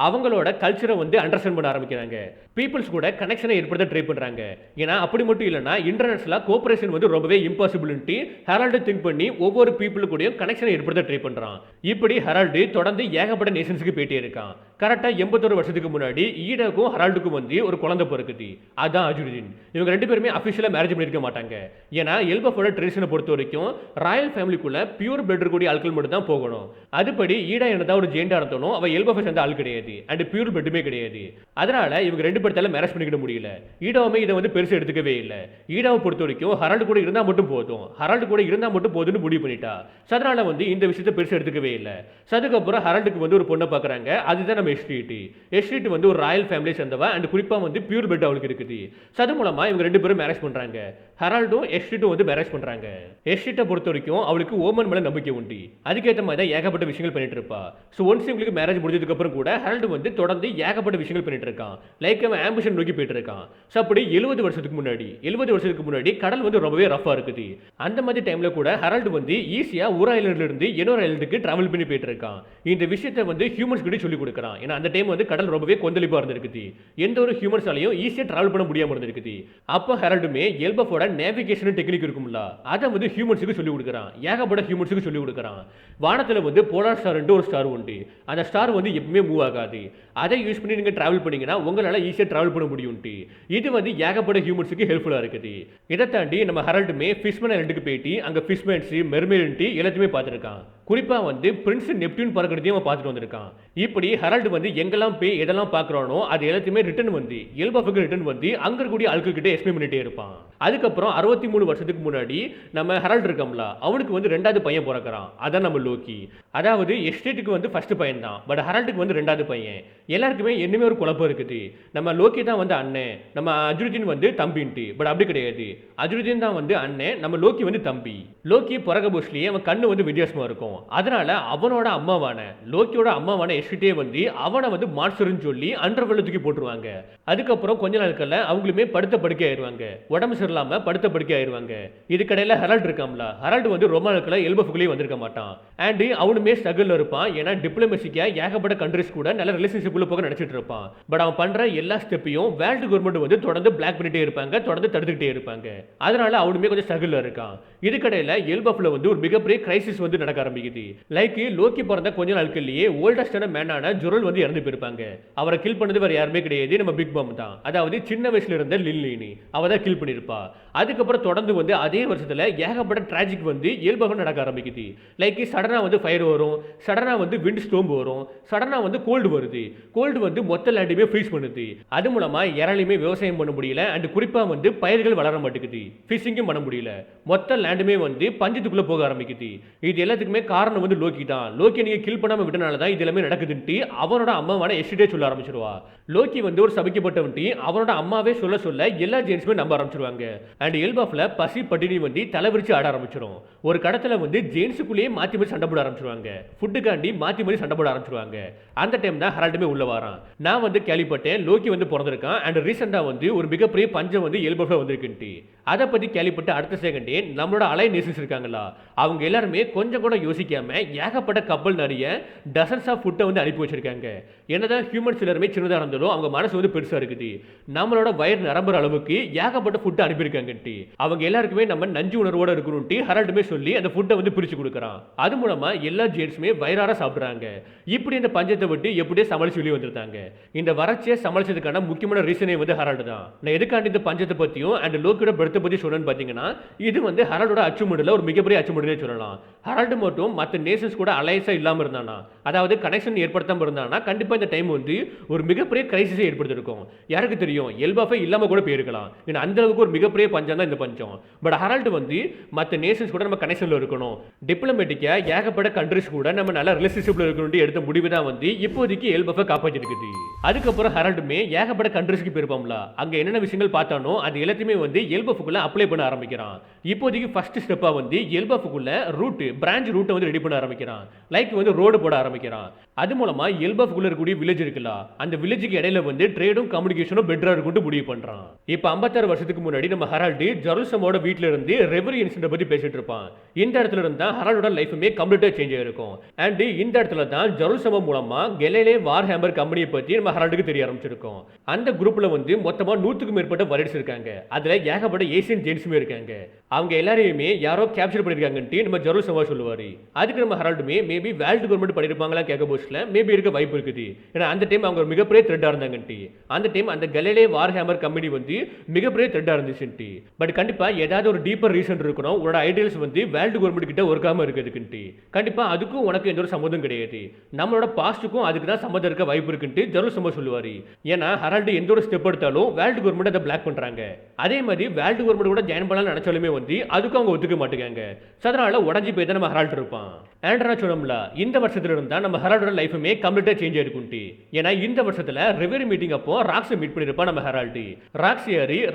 A: அவங்களோட கல்ச்சரை வந்து அண்டர்ஸ்டாண்ட் பண்ண ஆரம்பிக்கிறாங்க. பீப்புள்ஸ் கூட கனெக்ஷனை ஏற்படுத்த ட்ரை பண்றாங்க. ஏன்னா அப்படி மட்டும் இல்லைன்னா இன்டர்நேஷனலா கோஆபரேஷன் வந்து ரொம்பவே இம்பாசிபிள்ட்டு ஹரால்டு திங்க் பண்ணி ஒவ்வொரு பீப்புள் கூடயும் கனெக்ஷனை ஏற்படுத்த ட்ரை பண்றான். இப்படி ஹரால்டு தொடர்ந்து ஏகப்பட்ட நேஷன்ஸ்க்கு போயிட்டே இருக்கான். கரெக்டா 81 வருஷத்துக்கு முன்னாடி ஈடாக்கும் ஹரால்டுக்கும் வந்து ஒரு குழந்தை பிறக்குது. அதான் அஜுருதீன். இவங்க ரெண்டு பேருமே அபிஷியலா மேரேஜ் பண்ணிருக்க மாட்டாங்க. ஏன்னா எல்பஃபோட ட்ரெடிஷனை பொறுத்த வரைக்கும் ராயல் ஃபேமிலிக்குள்ள பியூர் பிளட் இருக்கக்கூடிய ஆட்கள் மட்டும் தான் போகணும். அதுபடி ஈடா என்னதான் ஒரு ஜெயிண்டா இருந்தோம், அவ எல்பஃபை சேர்ந்த ஆள் கிடையாது. அண்ட் பியூர் பிளட்டுமே கிடையாது. அதனால இவங்க ரெண்டு பேர்த்தால மேரேஜ் பண்ணிக்கிட முடியல. ஈடாவுமே இதை வந்து பெருசு எடுத்துக்கவே இல்லை. ஈடாவை பொறுத்த வரைக்கும் ஹரால்டு கூட இருந்தா மட்டும் போதும், ஹரால்டு கூட இருந்தா மட்டும் போதும்னு முடிவு பண்ணிட்டா. அதனால வந்து இந்த விஷயத்தை பெருசு எடுத்துக்கவே இல்லை. அதுக்கப்புறம் ஹரால்டுக்கு வந்து ஒரு பொண்ணை பார்க்கறாங்க. அதுதான் நம்ம எஸ்ட்ரீட் வந்து ஒரு ராயல் ஃபேமிலி சேர்ந்தவ. அண்ட் குறிப்பா வந்து பியூர் பிளட் அவளுக்கு இருக்குது. அது மூலமா இவங்க ரெண்டு பேரும் மேரேஜ் பண்றாங்க. ஹரால்டும் எஸ்ட்ரீட்டும் வந்து மேரேஜ் பண்றாங்க. எஸ்ட்ரீட்டை பொறுத்த வரைக்கும் அவளுக்கு ஓமன் மேல நம்பிக்கை உண்டு. அதுக்கேற்ற மாதிரி தான் ஏகப்பட்ட விஷயங்கள் பண்ணிட்டு இருப்பா. ஸோ ஒன்ஸ் இவங்களுக்கு மேரேஜ் முடிஞ்சதுக்கு அப்புறம் கூட ஹரால்டு வந்து தொடர்ந்து ஏகப்பட்ட விஷயங்கள் பண்ணிட்டு இருக்கான். லைக் அவன் ஆம்பிஷன் நோக்கி போயிட்டு இருக்கான். ஸோ அப்படி 70 வருஷத்துக்கு முன்னாடி கடல் வந்து ரொம்பவே ரஃபா இருக்குது. அந்த மாதிரி டைம்ல கூட ஹரால்டு வந்து ஈஸியா ஒரு ஐலண்ட்ல இருந்து இன்னொரு ஐலண்டுக்கு டிராவல் பண்ணி போயிட்டு இருக்கான். இந்த விஷயத்தை வந்து ஹியூமன்ஸ் கிட்ட சொல்லி கொடுக்குறான். ஏன்னா அந்த டைம் வந்து கடல் ரொம்பவே கொந்தளிப்பா இருந்திருக்குது. எந்த ஒரு ஹியூமன்ஸாலையும் ஈஸியா டிராவல் பண்ண முடியாம இருந்திருக்குது. அப்போ ஹெரால்டுமே எல்பஃபோட நேவிகேஷன் டெக்னிக் இருக்கும்ல, அதை வந்து ஹியூமன்ஸுக்கு சொல்லி கொடுக்குறான். ஏகப்பட்ட ஹியூமன்ஸுக்கு சொல்லி கொடுக்குறான். வானத்துல வந்து போலார் ஸ்டார்ன்ட்டு ஒரு ஸ்டார் உண்டு. அந்த ஸ்டார் வந்து எப்பவுமே மூவ் ஆகாது. அதை யூஸ் பண்ணி நீங்க டிராவல் பண்ணீங்கன்னா உங்களால ஈஸியா டிராவல் பண்ண முடியும்ட்டு. இது வந்து ஏகப்பட்ட ஹியூமன்ஸுக்கு ஹெல்ப்ஃபுல்லா இருக்குது. இதை தாண்டி நம்ம ஹெரால்டுமே ஃபிஷ்மேன் ஐலண்டுக்கு போயிட்டு அங்க ஃபிஷ்மேன்ஸ் மெர்மெய்டுன்ட்டு எல்லாத்தையுமே பார்த்துருக்கான். குறிப்பா வந்து பிரின்ஸ் நெப்டியூன் பறக்கிறதையும் அவன் பார்த்துட்டு வந்திருக்கான். இப்படி ஹெரால்டு வந்து எங்கெல்லாம் போய் எதெல்லாம் பார்க்குறானோ அது எல்லாத்தையுமே ரிட்டர்ன் வந்து எல்பஃபுக்கு ரிட்டர்ன் வந்து அங்க இருக்கக்கூடிய ஆட்கள் கிட்ட எக்ஸ்பிளைன் பண்ணிட்டே இருப்பான். அதுக்கப்புறம் 63 வருஷத்துக்கு முன்னாடி நம்ம ஹெரால்டு இருக்கோம்ல, அவனுக்கு வந்து ரெண்டாவது பையன் பிறக்கிறான். அதான் நம்ம லோக்கி. அதாவது எஸ்டேட்டுக்கு வந்து ஃபர்ஸ்ட் பையன் தான், பட் ஹெரால்டுக்கு வந்து ரெண்டாவது பையன். எல்லாருக்குமே என்னமே ஒரு குழப்பம் இருக்குது. நம்ம லோக்கி தான் வந்து அண்ணன், நம்ம அஜ்ருதீன் வந்து தம்பின்ட்டு. பட் அப்படி கிடையாது. அஜ்ருதீன் தான் வந்து அண்ணன், நம்ம லோக்கி வந்து தம்பி. லோக்கி பிறக்க போஸ்ட்லயே அவன் கண்ணு வந்து வித்தியாசமா இருக்கும். அதனால அவனோட அம்மாவான லோக்கியோட அம்மாவான எஸ்டே வந்து அவனை வந்து மான்ஸ்டர்னு சொல்லி அண்டர் வேர்ல்ட்ல தூக்கி போட்டுருவாங்க. அதுக்கப்புறம் கொஞ்ச நாட்கள்ல அவங்களுமே படுத்த படுக்கை ஆயிருவாங்க. உடம்பு சரியில்லாம படுத்த படுக்கை ஆயிருவாங்க. இதுக்கடையில ஹெரால்டு இருக்காம்ல, ஹெரால்டு வந்து ரொம்ப நாட்களா எல்பஃபுக்குள்ளேயே வந்திருக்க மாட்டான். அண்ட் அவனுமே ஸ்ட்ரகிள் இருப்பான். ஏன்னா டிப்ளமேசிக்கா ஏகப்பட்ட கண்ட்ரிஸ் கூட நல்ல ரிலேஷன்ஷிப்ல போக நினைச்சிட்டு இருப்பான். பட் அவன் பண்ற எல்லா ஸ்டெப்பையும் வேர்ல்டு கவர்மெண்ட் வந்து தொடர்ந்து பிளாக் பண்ணிட்டே இருப்பாங்க, தொடர்ந்து தடுத்துக்கிட்டே இருப்பாங்க. அதனால அவனுமே கொஞ்சம் ஸ்ட்ரகிள் இருக்கான். இதுக்கடையில எல்பஃப்ல வந்து ஒரு மிகப்பெரிய கிரைசிஸ் வந்து நடக்க ஆரம்பிக்குது. லைக் லோக்கி பிறந்த கொஞ்ச நாட்கள்லயே ஓல்டஸ்டான மேனான ஜொரல் வந்து இறந்து போயிருப்பாங்க. அவரை கில் பண்ணது வேற யாருமே கிடையாது, நம்ம பிக் பாம் தான். அதாவது சின்ன வயசுல இருந்த லில்லி அவ தான் கில் பண்ணிருப்பா. அதுக்கப்புறம் தொடர்ந்து வந்து அதே வருஷத்துல ஏகப்பட்ட டிராஜிக் வந்து இயல்பாக நடக்க ஆரம்பிக்குது. லைக் சடனா வந்து ஃபயர் வரும், சடனா வந்து விண்ட் ஸ்டோம் வரும், சடனா வந்து கோல்டு வருது. கோல்டு வந்து மொத்த லேண்டுமே ஃப்ரீஸ் பண்ணுது. அது மூலமா யாராலையுமே விவசாயம் பண்ண முடியல. அண்ட் குறிப்பா வந்து பயிர்கள் வளர மாட்டேங்குது, ஃபிஷிங்கும் பண்ண முடியல. மொத்த லேண்டுமே வந்து பஞ்சத்துக்குள்ள போக ஆரம்பிக்குது. இது எல்லாத்துக்குமே காரணம் வந்து லோக்கி தான். லோக்கி நீங்க கில் பண்ணாம விட்டனால தான் இது எல்லாமே நடக்குதுன்ட்டு அவனோட அம்மாவான எஸ்டே சொல்ல ஆரம்பிச்சிருவா. லோக்கி வந்து ஒரு சபிக்கப்பட்டவன்ட்டு அவனோட அம்மாவே சொல்ல சொல்ல எல்லா ஜென்ஸுமே நம்ப ஆரம்பிச்சிருவாங்க. அண்ட் எல்பஃப்ல பசி பட்டினி வந்து தலைவிரிச்சு ஆட ஆரம்பிச்சிடும். ஒரு கடத்துல வந்து ஜென்ஸுக்குள்ளேயே மாத்தி மாத்தி சண்டை போட ஆரம்பிச்சிருவாங்க. ஃபுட்டுக்காண்டி மாத்தி மாத்தி சண்டை போட ஆரம்பிச்சிருவாங்க. அந்த டைம் தான் ஹெரால்டுமே உள்ள வரான். நான் வந்து கேள்விப்பட்டேன் லோக்கி வந்து பிறந்திருக்கான். அண்ட் ரீசெண்டா வந்து ஒரு மிகப்பெரிய பஞ்சம் வந்து எல்பஃப்ல வந்திருக்குன்ட்டு. அதை பத்தி கேள்விப்பட்டு அடுத்த செகண்டே நம்மளோட அலை நேஷன்ஸ் இருக்காங்களா, அவங்க எல்லாருமே கொஞ்சம் கூட யோசிக்காம ஏகப்பட்ட கப்பல் நிறைய டசன்ஸ் ஆஃப் ஃபுட்டை வந்து அனுப்பி வச்சிருக்காங்க. என்னதான் ஹியூமன்ஸ் எல்லாருமே சின்னதாக இருந்தாலும் அவங்க மனசு வந்து பெருசாக இருக்குது. நம்மளோட வயிறு நிரம்புற அளவுக்கு ஏகப்பட்ட ஃபுட்டை அனுப்பியிருக்காங்கன்ட்டு. அவங்க எல்லாருக்குமே நம்ம நஞ்சு உணர்வோட இருக்கணும்ட்டு ஹெரால்டுமே சொல்லி அந்த ஃபுட்டை வந்து பிரிச்சு கொடுக்குறான். அது மூலமா எல்லா ஜென்ஸுமே வயிறார சாப்பிட்றாங்க. இப்படி இந்த பஞ்சத்தை விட்டு எப்படியே சமாளிச்சு வெளியே வந்திருந்தாங்க. இந்த வறட்சியை சமாளிச்சதுக்கான முக்கியமான ரீசனே வந்து ஹெரால்டு தான். நான் எதுக்காண்டி இந்த பஞ்சத்தை பற்றியும் அண்ட் லோக்கியோட படத்தை பற்றி சொன்னேன்னு பார்த்தீங்கன்னா, இது வந்து ஹெரால்டோட அச்சுமுடியில் ஒரு மிகப்பெரிய அச்சுமுடினே சொல்லலாம். ஹெரால்டு மட்டும் மற்ற நேஷன்ஸ் கூட அலையன்ஸா இல்லாமல் இருந்தானா, அதாவது கனெக்ஷன் ஏற்படுத்தாமல் இருந்தானா, கண்டிப்பாக இந்த டைம் வந்து ஒரு மிகப்பெரிய கிரைசிஸை ஏற்படுத்திருக்கும். யாருக்கு தெரியும், எல்பஃபே இல்லாமல் கூட போயிருக்கலாம். ஏன்னா அந்த அளவுக்கு ஒரு மிகப்பெரிய பஞ்சம் தான் இந்த பஞ்சம். பட் ஹெரால்டு வந்து மற்ற நேஷன்ஸ் கூட நம்ம கனெக்ஷனில் இருக்கணும், டிப்ளமேட்டிக்கா ஏகப்பட்ட கண்ட்ரிஸ் கூட நம்ம நல்ல ரிலேஷன்ஷிப்ல இருக்கணும்னு எடுத்த முடிவு தான் வந்து இப்போதைக்கு எல்பஃபை காப்பாற்றிருக்குது. அதுக்கப்புறம் ஹெரால்டுமே ஏகப்பட்ட கண்ட்ரிஸ்க்கு போயிருப்போம்ல, அங்க என்னென்ன விஷயங்கள் பார்த்தானோ அது எல்லாத்தையுமே வந்து எல்பஃபுக்குள்ள அப்ளை பண்ண ஆரம்பிக்கிறான். இப்போதைக்கு ஃபர்ஸ்ட் ஸ்டெப்பா வந்து எல்பஃபுக்குள்ள ரூட் பிரான்ச் ரூட்டை வந்து ரெடி பண்ண ஆரம்பிக்கிறான். லைக் வந்து ரோடு போட ஆரம்பிக்கிறான். அது மூலமா எல்பஃபுக்குள்ள இருக்கக்கூடிய வில்லேஜ் இருக்குல்ல, அந்த வில்லேஜுக்கு இடையில வந்து ட்ரேடும் கம்யூனிகேஷனும் பெட்டரா இருக்கும்னு முடிவு பண்றான். இப்போ 56 வருஷத்துக்கு முன்னாடி நம்ம ஹெரால்டு ஜெருசலேமோட வீட்ல இருந்து ரெவரி இன்சிடென்ட் பத்தி பேசிட்டு இருப்பான். இந்த இடத்துல இருந்தா ஹெரால்டோட லைஃப்மே கம்ப்ளீட்டா சேஞ்ச் ஆயிருக்கும். அண்ட் இந்த இடத்துல தான் ஜெருசலேம் மூலமா கெலேலே வார்ஹேமர் கம்பெனியை பத்தி நம்ம ஹெரால்டுக்கு தெரிய ஆரம்பிச்சிருக்கும். அந்த குரூப்ல வந்து மொத்தமா 100க்கும் மேற்பட்ட வரைட்ஸ் இருக்காங்க. அதுல ஏகப்பட்ட ஏசியன் ஜென்ஸுமே இருக்காங்க. அவங்க எல்லாரையுமே யாரோ கேப்சர் பண்ணிருக்காங்கன்ட்டு நம்ம ஜெருசலேமா சொல்லுவாரு. அதுக்கு நம்ம ஹெரால்டுமே மேபி வேர்ல்டு கவர்மெண்ட் பண்ணிருப்பாங்களா கேட்க போஸ்ட்ல மேபி இருக்க வாய்ப்பு இருக்குது. ஏன்னா அந்த டைம் அவங்க ஒரு மிகப்பெரிய த்ரெட்டா இருந்தாங்கன்ட்டு. அந்த டைம் அந்த கெலேலே வார்ஹேமர் கம்பெனி வந்து மிகப்பெரிய த்ரெட்டா இருந்துச்சுன்ட்டு. பட் கண்டிப்பா ஏதாவது ஒரு டீப்பர் ரீசன் இருக்கணும் உன்னோட ஐடியல்ஸ் வந்து வேர்ல்டு கவர்மெண்ட் கிட்ட ஒர்க்காம இருக்குதுக்குன்ட்டு. கண்டிப்பா அதுக்கும் உனக்கு எந்த ஒரு சம்மந்தம் கிடையாது, நம்மளோட பாஸ்டுக்கும் அதுக்கு தான் சம்மந்தம் இருக்க வாய்ப்பு இருக்குன்ட்டு ஜெருசலேமா சொல்லுவாரு. ஏன்னா ஹெரால்டு எந்த ஒரு ஸ்டெப் எடுத்தாலும் வேர்ல்டு கவர்மெண்ட் அதை பிளாக் பண்றாங்க. அதே மாதிரி வேர்ல்டு கவர்மெண்ட் கூட ஜாயின் பண்ணலாம்னு நினைச்சாலுமே வந்து அதுக்கும் அவங்க ஒத்துக்க மாட்டேங்காங்க. அதனால உடஞ்சி போய் தான் நம்ம ஹெரால்டு இருப்பான். ஆண்ட்ரா சொன்னோம்ல, இந்த வருஷத்துல இருந்தா நம்ம ஹெரால்டோட லைஃபுமே கம்ப்ளீட்டா சேஞ்ச் ஆயிருக்குன்ட்டு. ஏன்னா இந்த வருஷத்துல ரெவரி மீட்டிங் அப்போ ராக்ஸ் மீட் பண்ணிருப்பான் நம்ம ஹெரால்டு.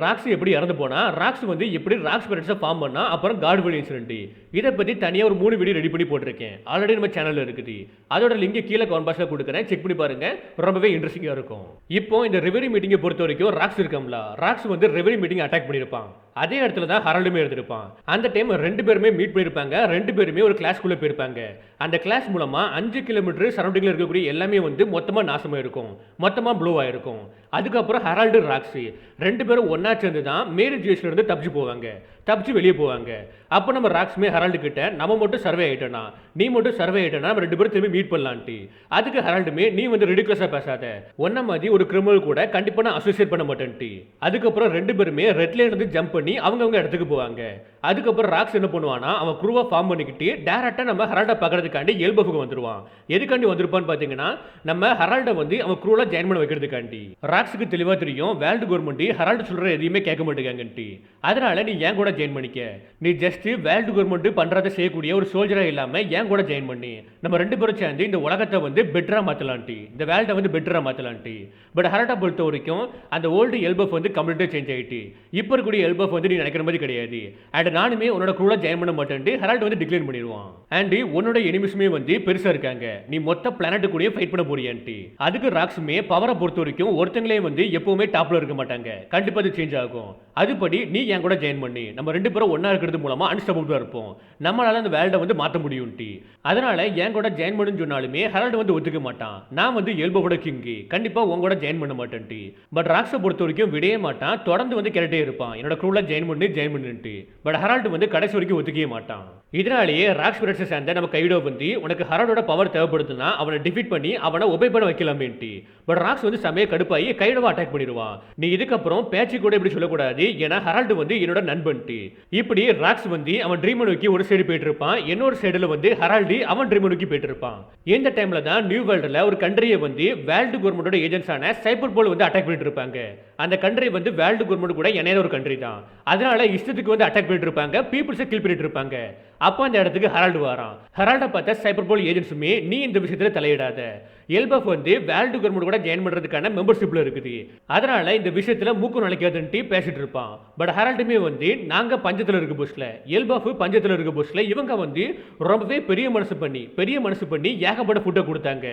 A: ராக்ஸ் எப்படி இறந்து போனா, ராக்ஸ் வந்து எப்படி ராக்ஸ் பெரட்ஸை ஃபார்ம் பண்ணா, அப்புறம் காட்வெல் இன்சிடென்ட், இதை பத்தி தனியா ஒரு 3 வீடியோ ரெடி பண்ணி போட்டிருக்கேன். ஆல்ரெடி நம்ம சேனல்ல இருக்குது. அதோட லிங்க் கீழே கமெண்ட் பாக்ஸ்ல கொடுக்குறேன், செக் பண்ணி பாருங்க, ரொம்பவே இன்ட்ரெஸ்டிங்கா இருக்கும். இப்போ இந்த ரெவரி மீட்டிங்கை பொறுத்த வரைக்கும் ராக்ஸ் இருக்கம்ல, ராக்ஸ் வந்து ரெவரி மீட்டிங் அட்டாக் பண்ணிருப்பான். அதே இடத்துல தான் ஹரால்டுமே இருந்திருப்பான். அந்த டைம் 2 பேருமே மீட் பண்ணியிருப்பாங்க. 2 பேருமே ஒரு கிளாஸ்க்குள்ள போயிருப்பாங்க. அந்த கிளாஸ் மூலமா 5 கிலோமீட்டர் சரௌண்டிங்ல இருக்கக்கூடிய எல்லாமே வந்து மொத்தமா நாசமா இருக்கும். மொத்தமா ப்ளோ ஆயிருக்கும். அதுக்கப்புறம் ஹெரால்டு ராக்ஸி 2 பேரும் ஒண்ணா சேர்ந்து தான் மேரி ஜூஸ்ல இருந்து தப்பிச்சு போவாங்க. தப்பிச்சு வெளியே போவாங்க. அப்போ நம்ம ராக்ஸுமே ஹெரால்டு கிட்ட நம்ம மட்டும் சர்வே ஆயிட்டோனா, நீ மட்டும் சர்வே ஆயிட்டோனா நம்ம 2 பேரும் திரும்பி மீட் பண்ணலான்ட்டு. அதுக்கு ஹெரால்டுமே நீ வந்து ரிடிகுலஸா பேசாத, ஒன்ன மாதிரி ஒரு கிரிமினல் கூட கண்டிப்பா நான் அசோசியேட் பண்ண மாட்டேன்ட்டு. அதுக்கப்புறம் 2 பேருமே ரெட் லைன்ல இருந்து ஜம்ப் பண்ணி அவங்கவங்க இடத்துக்கு போவாங்க. அதுக்கப்புறம் ராக்ஸ் என்ன பண்ணுவானா, அவன் குரூவா ஃபார்ம் பண்ணிக்கிட்டு டேரக்டா நம்ம ஹெரால்டை பார்க்கறதுக்காண்டி எல்பஃபுக்கு வந்துருவான். எதுக்காண்டி வந்திருப்பான்னு பாத்தீங்கன்னா, நம்ம ஹெரால்டை வந்து அவன் குரூவா ஜாயின் பண்ண வைக்கிறதுக்காண்டி. ராக்ஸுக்கு தெளிவா தெரியும் வேர்ல்டு கவர்மெண்ட் ஹெரால்டு சொல்ற எதையுமே கேட்க மாட்டேங்காங்கன்ட்டு. அதனால நீ ஏன் கூட ஜாயின் பண்ணிக்க, நீ ஜஸ்ட் வேர்ல்டு கவர்மெண்ட் பண்றதை செய்யக்கூடிய ஒரு சோல்ஜரா இல்லாம ஏன் கூட ஜாயின் பண்ணி நம்ம 2 பேரும் சேர்ந்து இந்த உலகத்தை வந்து பெட்டரா மாத்தலான்ட்டு, இந்த வேர்ல்டை வந்து பெட்டரா மாத்தலான்ட்டு. பட் ஹெரால்டை பொறுத்த வரைக்கும் அந்த ஓல்டு எல்பஃப் வந்து கம்ப்ளீட்டா சேஞ்ச் ஆயிட்டு. இப்போ இருக்கக்கூடிய எல்பஃப் வந்து நீ நினைக்கிற மாதிரி கிடையாது. அண்ட் நானுமே உன்னோட குரூல ஜாயின் பண்ண மாட்டேன்ட்டு ஹெரால்டு வந்து டிக்ளேர் பண்ணிடுவான். அண்ட் உன்னோட எனிமிஸுமே வந்து பெருசா இருக்காங்க, நீ மொத்த பிளானட் கூட ஃபைட் பண்ண போறியான்ட்டு. அதுக்கு ராக்ஸுமே பவரை பொறுத்த வரைக்கும் ஒருத்தங்களே வந்து எப்பவுமே டாப்ல இருக்க மாட்டாங்க, கண்டிப்பா அது சேஞ்ச் ஆகும். அதுபடி நீ என் கூட ஜாயின் பண்ணி நம்ம 2 பேரும் ஒண்ணா இருக்கிறது மூலமா அன்ஸ்டபிளா இருப்போம், நம்மளால அந்த வேர்ல்டை வந்து மாற்ற முடியும்ட்டு. அதனால என் கூட ஜாயின் பண்ணுன்னு சொன்னாலுமே ஹெரால்டு வந்து ஒத்துக்க மாட்டான். நான் வந்து எல்போவோட கிங்கு, கண்டிப்பா உன் கூட ஜாயின் பண்ண மாட்டேன்ட்டு. பட் ராக்ஸை பொறுத்த வரைக்கும் விடவே மாட்டான், தொடர்ந்து வந்து கேட்டே இருப்பான் என்னோட க்ரூல ஜாயின் பண்ணுன்ட்டு. பட் ஹெரால்டு வந்து கடைசி வரைக்கும் ஒத்துக்கவே மாட்டான். இதனாலேயே ராக்ஸ் பிரட்ஸை சேர்ந்த நம்ம கைடோ வந்து உனக்கு ஹெரால்டோட பவர் தேவைப்படுதுன்னா அவனை டிஃபீட் பண்ணி அவனை ஒபே பண்ண வைக்கலாமேன்ட்டு. பட் ராக்ஸ் வந்து சமய கடுப்பாயி கைடோவை அட்டாக் பண்ணிடுவான். நீ இதுக்கப்புறம் பேச்சு கூட இப்படி சொல்லக்கூடாது, ஏன்னா ஹெரால்டு வந்து என்னோட நண்பன்ட்டு. இப்படி ராக்ஸ் வந்து அவன் ட்ரீம் நோக்கி ஒரு சைடு போயிட்டு இருப்பான், இன்னொரு சைடுல வந்து ஹெரால்டு அவன் ட்ரீம் நோக்கி போயிட்டு இருப்பான். இந்த டைம்ல தான் நியூ வேர்ல்டுல ஒரு கண்ட்ரியை வந்து வேர்ல்டு கவர்மெண்டோட ஏஜென்ட்ஸான சைபர் போல் வந்து அட்டாக் பண்ணிட்டு இருப்பாங்க. அந்த கண்ட்ரி வந்து வேர்ல்டு கவர்மெண்ட் கூட இணைய ஒரு கண்ட்ரி தான். அதனால இஷ்டத்துக்கு வந்து அட்டாக் பண்ணிட்டு இருப்பாங்க, பீப்புள்ஸை கில் பண்ணிட்டு இருப்பாங்க. அப்போ அந்த இடத்துக்கு ஹெரால்டு வரான். ஹெரால்டை பார்த்த சைபர் போல் ஏஜென்ட்ஸுமே நீ இந்த விஷயத்துல தலையிடாத, எல்பஃப் வந்து வேர்ல்டு கவர்மெண்ட் கூட ஜாயின் பண்றதுக்கான மெம்பர்ஷிப்ல இருக்குது, அதனால இந்த விஷயத்துல மூக்கு நுழைக்காதுன்ட்டு பேசிட்டு இருப்பான். பட் ஹெரால்டுமே வந்து நாங்க பஞ்சத்துல இருக்க புஷ்ல, எல்பஃப் பஞ்சத்துல இருக்க புஷ்ல, இவங்க வந்து ரொம்பவே பெரிய மனசு பண்ணி ஏகப்பட்ட ஃபுட்டை கொடுத்தாங்க,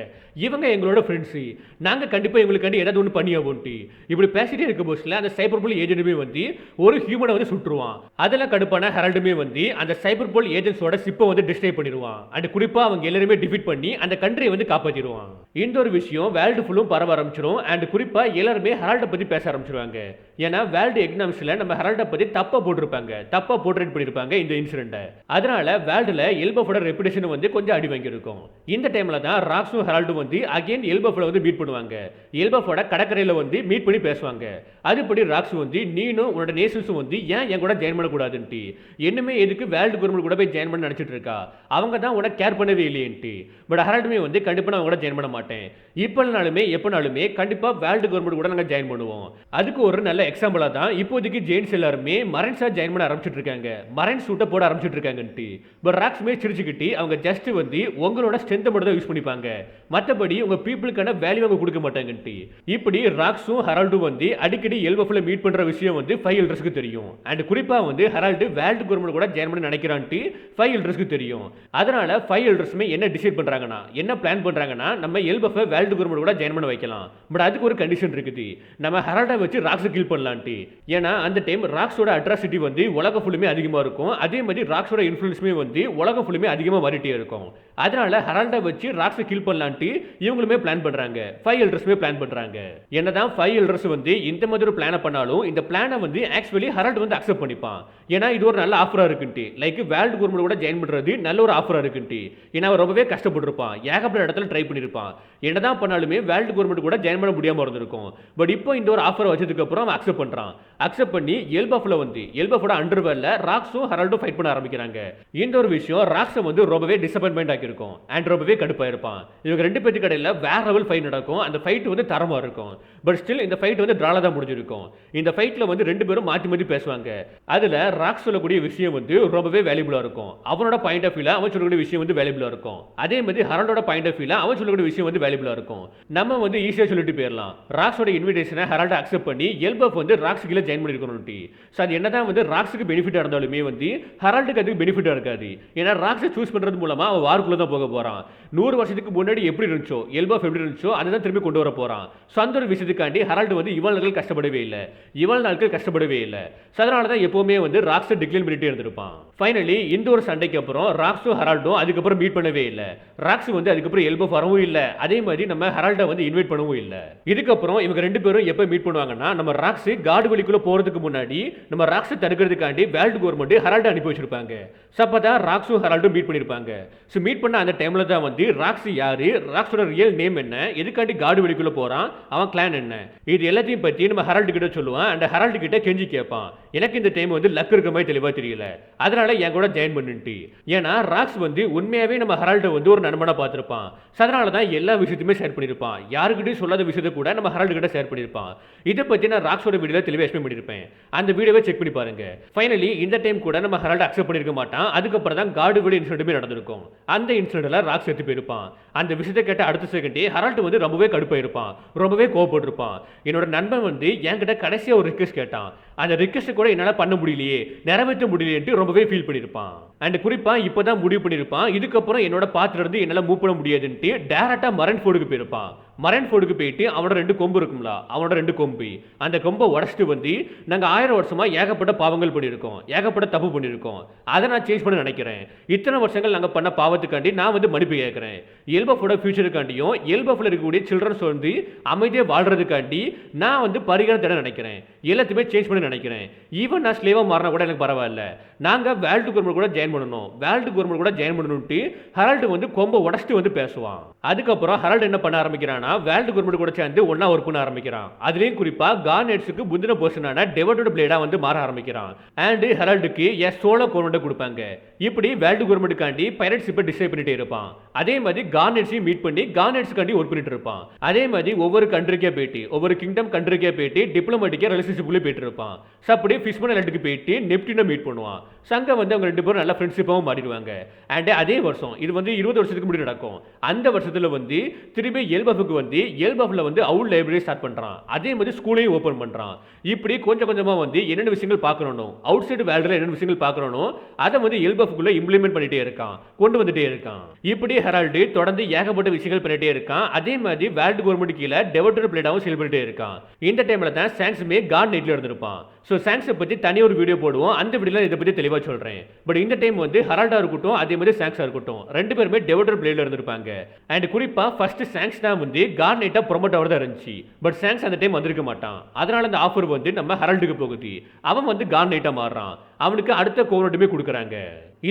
A: இவங்க எங்களோட ஃப்ரெண்ட்ஸ், நாங்க கண்டிப்பா இவங்களுக்காண்டி ஏதாவது ஒன்று பண்ணி ஆகும்ட்டு. இப்படி பேசிட்டே இருக்க புஷ்ல அந்த சைபர் போல் ஏஜென்ட்டுமே வந்து ஒரு ஹியூமனை வந்து சுட்டுருவான். அதெல்லாம் கடுப்பான ஹெரால்டுமே வந்து அந்த சைபர் போல் ஏஜென்ட்ஸோட ஷிப்பை வந்து டிஸ்ட்ராய் பண்ணிடுவான். அண்ட் குறிப்பா அவங்க எல்லாருமே டிஃபீட் பண்ணி அந்த கண்ட்ரியை வந்து காப்பாத்திடுவான். இந்த ஒரு விஷயம் வேர்ல்டு ஃபுல்லும் பரவ ஆரம்பிச்சிடும். அண்ட் குறிப்பா எல்லாருமே ஹெரால்டை பத்தி பேச ஆரம்பிச்சிருவாங்க. ஏன்னா வேர்ல்டு எக்கனாமிக்ஸ்ல நம்ம ஹெரால்டை பத்தி தப்பா போட்டிருப்பாங்க, தப்பா போர்ட்ரேட் பண்ணிருப்பாங்க இந்த இன்சிடென்ட்டை. அதனால வேர்ல்டுல எல்பஃபோட ரெப்புடேஷன் வந்து கொஞ்சம் அடி வாங்கியிருக்கும். இந்த டைம்ல தான் ராக்ஸும் ஹெரால்டும் வந்து அகைன் எல்பஃப்ல வந்து மீட் பண்ணுவாங்க. எல்பஃபோட கடற்கரையில வந்து மீட் பண்ணி பேசுவாங்க. அதுபடி ராக்ஸ் வந்து நீனும் உன்னோட நேஷன்ஸும் வந்து ஏன் என் கூட ஜாயின் பண்ணக்கூடாதுன்ட்டு, என்னமே எதுக்கு வேர்ல்டு கவர்மெண்ட் கூட போய் ஜாயின் பண்ண நினைச்சிட்டு இருக்கா, அவங்க தான் உனக்கு கேர் பண்ணவே இல்லையன்ட்டு. பட் ஹெரால்டுமே வந்து கண்டிப்பா நான் கூட ஜாயின் பண்ண மாட்டேன், இப்போனாலுமே எப்போனாலுமே கண்டிப்பா வேர்ல்டு கவர்மெண்ட் கூட நாங்கள் ஜாயின் பண்ணுவோம். அதுக்கு ஒரு நல்ல எக்ஸாம்பிளா தான் இப்போதைக்கு ஜெயின்ஸ் எல்லாருமே மரைன்ஸா ஜாயின் பண்ண ஆரம்பிச்சிட்டு இருக்காங்க, மரைன் சூட்டை போட ஆரம்பிச்சிட்டு இருக்காங்கன்ட்டு. பட் ராக்ஸ்மே சிரிச்சுக்கிட்டு அவங்க ஜஸ்ட் வந்து உங்களோட ஸ்ட்ரென்த்தை மட்டும் தான் யூஸ் பண்ணிப்பாங்க, மற்றபடி உங்க பீப்புளுக்கான வேல்யூ அவங்க கொடுக்க மாட்டாங்கன்ட்டு. இப்படி ராக்ஸும் ஹெரால்டும் வந்து அடிக்கடி எல்பஃப்ல மீட் பண்ற விஷயம் வந்து 5 எல்டர்ஸ்க்கு தெரியும். அண்ட் குறிப்பா வந்து ஹெரால்டு வேர்ல்டு கவர்மெண்ட் கூட ஜாயின் பண்ண நினைக்கிறான்ட்டு 5 எல்டர்ஸ்க்கு தெரியும். அதனால 5 எல்டர்ஸ்மே என்ன டிசைட் பண்றாங்கன்னா, என்ன பிளான் பண்றாங்கன்னா, நம்ம எல்பஃபை வேர்ல்டு கவர்மெண்ட் கூட ஜாயின் பண்ண வைக்கலாம். பட் அதுக்கு ஒரு கண்டிஷன் இருக்குது, நம்ம ஹெரால்டை வச்சு ராக்ஸை கில் பண்ணலான்ட்டு. ஏன்னா அந்த டைம் ராக்ஸோட அட்ராசிட்டி வந்து உலகம் ஃபுல்லுமே அதிகமா இருக்கும், அதே மாதிரி ராக்ஸோட இன்ஃப்ளூயன்ஸுமே வந்து உலகம் ஃபுல்லுமே அதிகமா மாறிட்டே இருக்கும். அதனால ஹெரால்டை வச்சு ராக்ஸை கில் பண்ணலான்ட்டு இவங்களுமே பிளான் பண்றாங்க, 5 எல்டர்ஸ்மே பிளான் பண்றாங்க. என்னதான் 5 எல்டர்ஸ் வந்து இந்த மாதிரி ஒரு பிளானை பண்ணாலும் இந்த பிளானை வந்து ஆக்சுவலி ஹெரால்டு வந்து அக்செப்ட் பண்ணிப்பான். ஏன்னா இது ஒரு நல்ல ஆஃபரா இருக்குன்ட்டு, லைக் வேர்ல்டு கவர்மெண்ட் கூட ஜாயின் பண்றது நல்ல ஒரு ஆஃபரா இருக்குன்ட்டு. ஏன்னா அவர் ரொம்பவே கஷ்டப்பட்டிருப்பான், ஏகப்பட்ட இடத்துல ட்ரை பண்ணிருப்பான், என்னதான் பண்ணாலுமே வேர்ல்டு கவர்மெண்ட் கூட ஜாயின் பண்ண முடியாம இருந்திருக்கும். பட் இப்போ இந்த ஒரு ஆஃபர் வச்சதுக்கு அப்புறம் அவன் அக்செப்ட் பண்றான். அக்செப்ட் பண்ணி எல்பஃப்ல வந்து எல்பஃபோட அண்டர்வேர்ல ராக்ஸும் ஹெரால்டும் ஃபைட் பண்ண ஆரம்பிக்கிறாங்க. இந்த ஒரு விஷயம் ராக்ஸை வந்து ரொம்பவே டிசப்பாயின்மெண்ட் ஆகியிருக்கும் அண்ட் ரொம்பவே கடுப்பாயிருப்பான். இவங்க 2 பேருக்கு இடையில வேற லெவல் ஃபைட் நடக்கும், அந்த ஃபைட் வந்து தரமா இருக்கும். பட் ஸ்டில் இந்த ஃபைட் வந்து டிரால தான் முடிஞ்சிருக்கும். இந்த ஃபைட்ல வந்து 2 பேரும் மாத்தி மாத்தி பேசுவாங்க. அதுல ராக்ஸ் சொல்லக்கூடிய விஷயம் வந்து ரொம்பவே வேல்யூபிளா இருக்கும், அவனோட பாயிண்ட் ஆஃப் வியூல அவன் சொல்லக்கூடிய விஷயம் வந்து வேல்யூபிளா இருக்கும். அதே மாதிரி ஹெரால்டோட பாயிண்ட் ஆஃப் வியூல அவன் சொல்லக்கூடிய விஷயம் வந்து வேல்யூபிளா இருக்கும். நம்ம வந்து ஈஸியா சொல்லிட்டு போயிடலாம், ராக்ஸோட இன்விடேஷனை ஹெரால்ட் அக்செப்ட் பண்ணி எல்பஃப் வந்து ராக்ஸ் கீழ ஜாயின் பண்ணிருக்கணும்ட்டு. சோ அது என்னதான் வந்து ராக்ஸுக்கு பெனிஃபிட்டா இருந்தாலுமே வந்து ஹெரால்டுக்கு அதுக்கு பெனிஃபிட்டா இருக்காது. ஏன்னா ராக்ஸை சூஸ் பண்றது மூலமா அவன் வார் வாக்குல தான் போக போறான். 100 வருஷத்துக்கு முன்னாடி எப்படி இருந்துச்சோ, எல்பஃப் எப்படி இருந்துச்சோ அதுதான் திரும்பி கொண்டு வர போறான். ஸோ அந்த ஒரு விஷயத்துக்காண்டி ஹெரால்டு வந்து இவ்வளவு நாட்கள் கஷ்டப்படவே இல்லை. இவ்வளவு நாட்கள் கஷ்டப்படவே இல்லை. ஸோ அதனால தான் எப்பவுமே வந்து ராக்ஸை டிக்ளைன் பண்ணிட்டே இருந்திருப்பான். ஃபைனலி இந்த ஒரு சண்டைக்கு அப்புறம் ராக்ஸும் ஹெரால்டும் அதுக்கப்புறம் மீட் பண்ணவே இல்லை. ராக்ஸ் வந்து அதுக்கப்புறம் எல்பஃப் வரவும் இல்லை. அதே மாதிரி நம்ம ஹெரால்டை வந்து இன்வைட் பண்ணவும் இல்லை. இதுக்கப்புறம் இவங்க 2 பேரும் எப்போ மீட் பண்ணுவாங்கன்னா, நம்ம ராக்ஸ் காடு வெளிக்குள்ள போறதுக்கு முன்னாடி நம்ம ராக்ஸை தடுக்கிறதுக்காண்டி வேர்ல்டு கவர்மெண்ட் ஹெரால்டை அனுப்பி வச்சிருப்பாங்க. ஸோ அப்பதான் ராக்ஸும் ஹெரால்டும் மீட் பண்ணிருப்பாங்க. ஸோ மீட் பண்ண அந்த டைம்ல தான் வந்து ராக்ஸ் யாரு, ராக்ஸோட ரியல் நேம் என்ன, எதுக்காண்டி காடு வெளிக்குள்ள போறான், அவன் கிளான் என்ன, இது எல்லாத்தையும் பத்தி நம்ம ஹெரால்டு கிட்ட சொல்லுவான். அந்த ஹெரால்டு கிட்ட கெஞ்சி கேட்பான், எனக்கு இந்த டைம் வந்து லக் இருக்க மாதிரி தெளிவா தெரியல, அதனால என் கூட ஜாயின் பண்ணிட்டு. ஏன்னா ராக்ஸ் வந்து உண்மையாவே நம்ம ஹெரால்டை வந்து ஒரு நண்பனா பார்த்திருப்பான். அதனால தான் எல்லா விஷயத்தையுமே ஷேர் பண்ணிருப்பான். யாருக்கிட்டையும் சொல்லாத விஷயத்தை கூட நம்ம ஹெரால்டு கிட்ட ஷேர் பண்ணிருப்பான். இதை பத்தி நான் ராக்ஸோட வீடியோல தெளிவா எக்ஸ்பிளைன் பண்ணிருப்பேன். அந்த வீடியோவை செக் பண்ணி பாருங்க. ஃபைனலி இந்த டைம் கூட நம்ம ஹெரால்டு அக்செப்ட் பண்ணிருக்க மாட்டான். அதுக்கப்புறம் தான் காடு வெளி இன்சிடென்ட்டுமே நடந்திருக்கும். அந்த இன்சிடென்ட்ல ராக்ஸ் செத்து போயிருப்பான். அந்த விஷயத்தை கேட்ட அடுத்த செகண்டே ஹெரால்டு வந்து ரொம்பவே கடுப்பாயிருப்பான், ரொம்பவே கோவப்பட்டிருப்பான். என்னோட நண்பன் வந்து என்கிட்ட கடைசியா ஒரு ரிக்வெஸ்ட் கேட்டான், அந்த ரிக்வெஸ்ட் கூட என்னால பண்ண முடியலையே, நிறைவேற்ற முடியலையே ரொம்பவே ஃபீல் பண்ணிருப்பான். அண்ட் குறிப்பா இப்பதான் முடிவு பண்ணிருப்பான், இதுக்கப்புறம் என்னோட பாத்துல இருந்து என்னால மூவ் பண்ண முடியாதுன்ட்டு டைரக்டா மரைன்ஃபோர்டுக்கு போயிருப்பான். மரைன்ஃபோர்டுக்கு போயிட்டு அவனோட 2 கொம்பு இருக்கும்ல, அவனோட 2 கொம்பு, அந்த கொம்பை உடச்சிட்டு வந்து நாங்க 1000 வருஷமா ஏகப்பட்ட பாவங்கள் பண்ணியிருக்கோம், ஏகப்பட்ட தப்பு பண்ணியிருக்கோம், அதை நான் சேஞ்ச் பண்ண நினைக்கிறேன். இத்தனை வருஷங்கள் நாங்க பண்ண பாவத்துக்காண்டி நான் வந்து மன்னிப்பு கேட்கிறேன். எல்பஃபோட ஃபியூச்சருக்காண்டியும் எல்பஃப்ல இருக்கக்கூடிய சில்ட்ரன்ஸ் வந்து அமைதியா வாழ்றதுக்காண்டி நான் வந்து பரிகாரம் தேட நினைக்கிறேன். எல்லாத்தையுமே சேஞ்ச் பண்ண நினைக்கிறேன். ஈவன் நான் ஸ்லேவா மாறினா கூட எனக்கு பரவாயில்ல, நாங்க வேர்ல்டு கவர்மெண்ட் கூட ஜாயின் பண்ணணும், வேர்ல்டு கவர்மெண்ட் கூட ஜாயின் பண்ணணும்ட்டு ஹெரால்டு வந்து கொம்பை உடச்சிட்டு வந்து பேசுவான். அதுக்கப்புறம் ஹெரால்டு என்ன பண்ண ஆரம்பிக்கிறானா, வேர்ல்டு கவர்மெண்ட் கூட சேர்ந்து ஒண்ணா ஒர்க் பண்ண ஆரம்பிக்கிறான். அதுலயும் குறிப்பா கார்னெட்ஸ்க்கு முந்தின பர்சனான டெவட்டோட பிளேடா வந்து மாற ஆரம்பிக்கிறான். அண்ட் ஹெரால்டுக்கு சோலோ கவர்மெண்ட் கொடுப்பாங்க. இப்படி வேர்ல்டு கவர்மெண்ட்டுக்காண்டி பைரட் ஷிப்பை டிசைட் பண்ணிட்டே இருப்பான். அதே மாதிரி கார்னெட்ஸையும் மீட் பண்ணி கார்னெட்ஸ்க்காண்டி ஒர்க் பண்ணிட்டு இருப்பான். அதே மாதிரி ஒவ்வொரு கண்ட்ரிக்கே போயிட்டு, ஒவ்வொரு கிங்டம் கண்ட்ரிக்கே போயிட்டு டிப்ளமேட்டிக்கா ரிலேஷன்ஷிப்ல போயிட்டு இருப்பான். அப்படி ஃபிஷ்மன் ஐலண்டுக்கு போயிட்டு நெப்டினை மீட் பண்ணுவான். சங்க வந்து அவங்க 2 பேரும் நல்ல ஃப்ரெண்ட்ஷிப்பாகவும் மாறிடுவாங்க. அண்ட் அதே வருஷம், இது வந்து 20 வருஷத்துக்கு முன்னாடி நடக்கும். அந்த வருஷத்துல வந்து திரும்பி எல்பஃபுக்கு வந்து எல்பஃப்ல வந்து அவுல் லைப்ரரி ஸ்டார்ட் பண்றான். அதே மாதிரி ஸ்கூலையும் ஓபன் பண்றான். இப்படி கொஞ்சம் கொஞ்சமா வந்து என்னென்ன விஷயங்கள் பார்க்கணும், அவுட் சைடு வேர்ல்டுல என்னென்ன விஷயங்கள் பார்க்கணும், அதை வந்து எல்பஃபுக்குள்ள இம்ப்ளிமெண்ட் பண்ணிட்டே இருக்கான், கொண்டு வந்துட்டே இருக்கான். இப்படி ஹெரால்டு தொடர்ந்து ஏகப்பட்ட விஷயங்கள் பண்ணிட்டே இருக்கான். அதே மாதிரி வேர்ல்டு கவர்மெண்ட் கீழே டெவட்டர் பிளேடாவும் செல் பண்ணிட்டே இருக்கான். இந்த டைம்ல தான் சாங்ஸ்மே காட் நைட்ல இருந்திருப்பான். ஸோ சாங்ஸை பற்றி தனி ஒரு வீடியோ போடுவோம், அந்த வீடியோவில் இதை பற்றி தெளிவாக சொல்கிறேன். பட் இந்த டைம் வந்து ஹெரால்டா இருக்கட்டும், அதே மாதிரி சாங்ஸாக இருக்கட்டும், 2 பேருமே டெவட்டர் பிளேடில் இருந்திருப்பாங்க. அண்ட் குறிப்பாக ஃபர்ஸ்ட் சாங்ஸ் தான் வந்து காட் நைட்டாக ப்ரொமோட் ஆகிறதா இருந்துச்சு. பட் சாங்ஸ் அந்த டைம் வந்திருக்க மாட்டான். அதனால அந்த ஆஃபர் வந்து நம்ம ஹெரால்டுக்கு போகுது. அவன் வந்து காட் நைட்டாக மாறுறான். அவனுக்கு அடுத்த கோவனட்டுமே கொடுக்குறாங்க.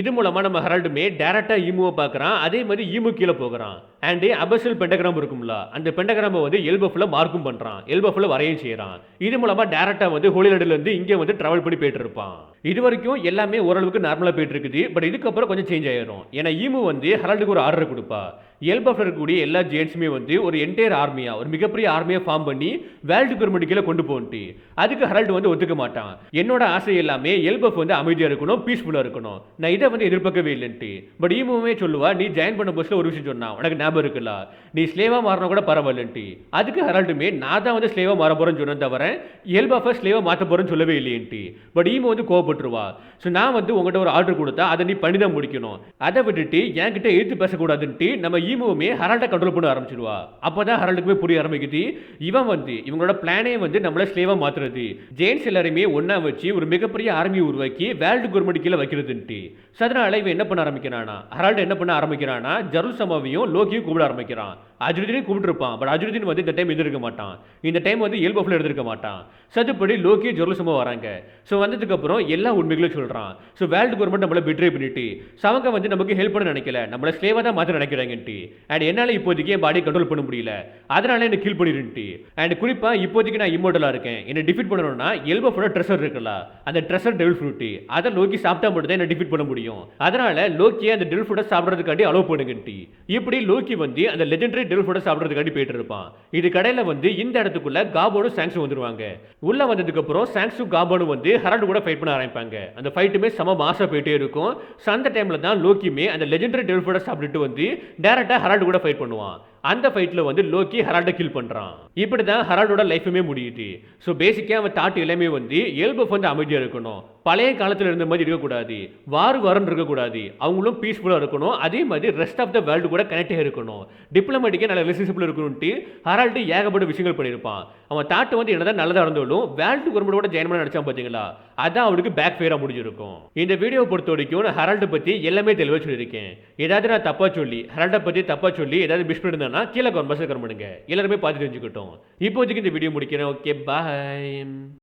A: இது மூலமா நம்ம ஹெரால்டுமே டைரக்டா ஈமுவை பார்க்கறான். அதே மாதிரி ஈமு கீழே போகிறான். அண்ட் அபசல் பெண்டகிராம் இருக்கும்ல, அந்த பெண்டகிராமை வந்து எல்பஃப்ல மார்க்கும் பண்றான், எல்பஃப்ல வரையும் செய்யறான். இது மூலமா டைரக்டா வந்து ஹோலி லேண்ட்ல இருந்து இங்கே வந்து டிராவல் பண்ணி போயிட்டு இருப்பான். இது வரைக்கும் எல்லாமே ஓரளவுக்கு நார்மலா போயிட்டு இருக்குது. பட் இதுக்கப்புறம் கொஞ்சம் சேஞ்ச் ஆயிரும். ஏன்னா ஈமு வந்து ஹெரால்டுக்கு ஒரு ஆர்டர் கொடுப்பா. எல்பஃப்ல இருக்கக்கூடிய எல்லா ஜெயின்ஸுமே வந்து ஒரு என்டையர் ஆர்மியா, ஒரு மிகப்பெரிய ஆர்மியா ஃபார்ம் பண்ணி வேர்ல்டு கவர்மெண்ட் கீழே கொண்டு போன்ட்டு. அதுக்கு ஹெரால்டு வந்து ஒத்துக்க மாட்டான். என்னோட ஆசை எல்லாமே எல்பஃப் வந்து அமைதியா இருக்கணும், பீஸ்ஃபுல்லா இருக்கணும், நான் இதை வந்து எதிர்பார்க்கவே இல்லைன்ட்டு. பட் ஈமுவே சொல்லுவா, நீ ஜாயின் பண்ண பஸ்ல ஒரு விஷயம் சொன்னா உனக்கு ஞாபகம் இருக்குல்ல, நீ ஸ்லேவா மாறினா கூட பரவாயில்லன்ட்டு. அதுக்கு ஹெரால்டுமே நான் தான் வந்து ஸ்லேவா மாற போறேன்னு சொன்னேன் தவிர எல்பஃபை ஸ்லேவா மாற்ற போறேன்னு சொல்லவே இல்லையன்ட்டு. பட் ஈமு வந்து கோவப்பட்டுருவா. ஸோ நான் வந்து உங்ககிட்ட ஒரு ஆர்டர் கொடுத்தா அதை நீ பண்ணி தான் முடிக்கணும், அதை விட்டுட்டு என்கிட்ட எதிர்த்து பேசக்கூடாதுன்ட்டு நம்ம ஈமுவுமே ஹெரால்டை கண்ட்ரோல் பண்ண ஆரம்பிச்சிருவா. அப்பதான் ஹெரால்டுக்குமே புரிய ஆரம்பிக்குது, இவன் வந்து இவங்களோட பிளானே வந்து நம்மள ஸ்லேவா மாத்துறது, ஜெயின்ஸ் எல்லாருமே ஒன்னா வச்சு ஒரு மிகப்பெரிய ஆர்மி உருவாக்கி வேர்ல்டு கவர்மெண்ட் கீழே வைக்கிறதுன்ட்டு. அதனால இவன் என்ன பண்ண ஆரம்பிக்கிறானா, ஹெரால்டு என்ன பண்ண ஆரம்பிக்கிறானா, ஜெருசலேமையும் லோக்கியும் கூப்பிட ஆரம்பிக்கிறான். அஜ்ருதீனையும் கூப்பிட்டுருப்பான். பட் அஜ்ருதீன் வந்து இந்த டைம் இருந்திருக்க மாட்டான். இந்த டைம் வந்து எல்பஃப்ல இருந்திருக்க மாட்டான். சதுப்படி லோக்கி ஜெருசலேம் வராங்க. ஸோ வந்ததுக்கு அப்புறம் எல்லா உண்மைகளும் சொல்றான். ஸோ வேர்ல்டு கவர்மெண்ட் நம்மள பிட்ரே பண்ணிட்டு அவங்க வந்து நமக்கு ஹெல்ப் பண்ண நினைக்கல, நம்மள ஸ்லேவா தான் மாற்ற நினைக்கிறாங்கன்ட்டு. அண்ட் என்னால இப்போதைக்கு என் பாடி கண்ட்ரோல் பண்ண முடியல, அதனால என்ன கில் பண்ணிருந்துட்டு. அண்ட் குறிப்பா இப்போதைக்கு நான் இம்மோர்டலா இருக்கேன், என்ன டிஃபீட் பண்ணணும்னா எல்பஃபோட ட்ரெஷர் இருக்குல்ல, அந்த ட்ரெஷர் டெவில் ஃப்ரூட், அதை லோக்கி சாப்பிட்டா மட்டும் தான் என்ன டிஃபீட் பண்ண முடியும். அதனால லோக்கியை அந்த டெவில் ஃப்ரூட்டை சாப்பிட்றதுக்காண்டி அலோவ் பண்ணுங்கன்ட்டு. இப்படி லோக்கி வந்து அந்த லெஜெண்டரி டெவில் ஃப்ரூட்டை சாப்பிட்றதுக்காண்டி போயிட்டு இருப்பான். இது கடையில வந்து இந்த இடத்துக்குள்ள காபோனும் சாங்ஸும் வந்துருவாங்க. உள்ள வந்ததுக்கு அப்புறம் சாங்ஸும் காபோனும் வந்து ஹெரால்டு கூட ஃபைட் பண்ண ஆரம்பிப்பாங்க. அந்த ஃபைட்டுமே சம மாசா போயிட்டே இருக்கும். அந்த டைம்ல தான் லோக்கியுமே அந்த லெஜெண்டரி டெவில் ஃப்ரூட்டை சாப்பிட்டுட்டு வந்து டைரக்டா ஹெரால்டு கூட ஃபைட் பண்ணுவான். அந்த ஃபைட்டில் வந்து லோக்கி ஹெரால்டை கில் பண்ணுறான். இப்படி தான் ஹெரால்டோட லைஃபுமே முடியுது. ஸோ பேசிக்காக அவன் தாட் எல்லாமே வந்து எல்பஃப் வந்து அமைதியாக இருக்கணும், பழைய காலத்தில் இருந்த மாதிரி இருக்கக்கூடாது, வாரம் இருக்கக்கூடாது, அவங்களும் பீஸ்ஃபுல்லாக இருக்கணும், அதே மாதிரி ரெஸ்ட் ஆஃப் த வேர்ல்டு கூட கனெக்டாக இருக்கணும், டிப்ளமேட்டிக்காக நல்ல ரிலேஷன்ஷிப்பில் இருக்கணும்ட்டு ஹெரால்டு ஏகப்பட்ட விஷயங்கள் பண்ணியிருப்பான். அவன் தாட்டு வந்து என்னதான் நல்லதாக இருந்தாலும் வேர்ல்டு கவர்மெண்டோட ஜாயின் பண்ண நினச்சான் பார்த்தீங்களா, அதான் அவனுக்கு பேக் ஃபேராக முடிஞ்சிருக்கும். இந்த வீடியோ பொறுத்த வரைக்கும் நான் ஹெரால்டை பற்றி எல்லாமே தெளிவாக சொல்லியிருக்கேன். ஏதாவது நான் தப்பாக சொல்லி ஹெரால்டை பற்றி தப்பாக சொல்லி ஏதாவது மிஸ் பண்ணியிருந்தேன்னா கீழே கமெண்ட் பாக்ஸில் கமெண்ட் பண்ணுங்க, எல்லாருமே பார்த்து தெரிஞ்சுக்கிட்டோம். இப்போதைக்கு இந்த வீடியோ முடிக்கிறேன். ஓகே, பாய்.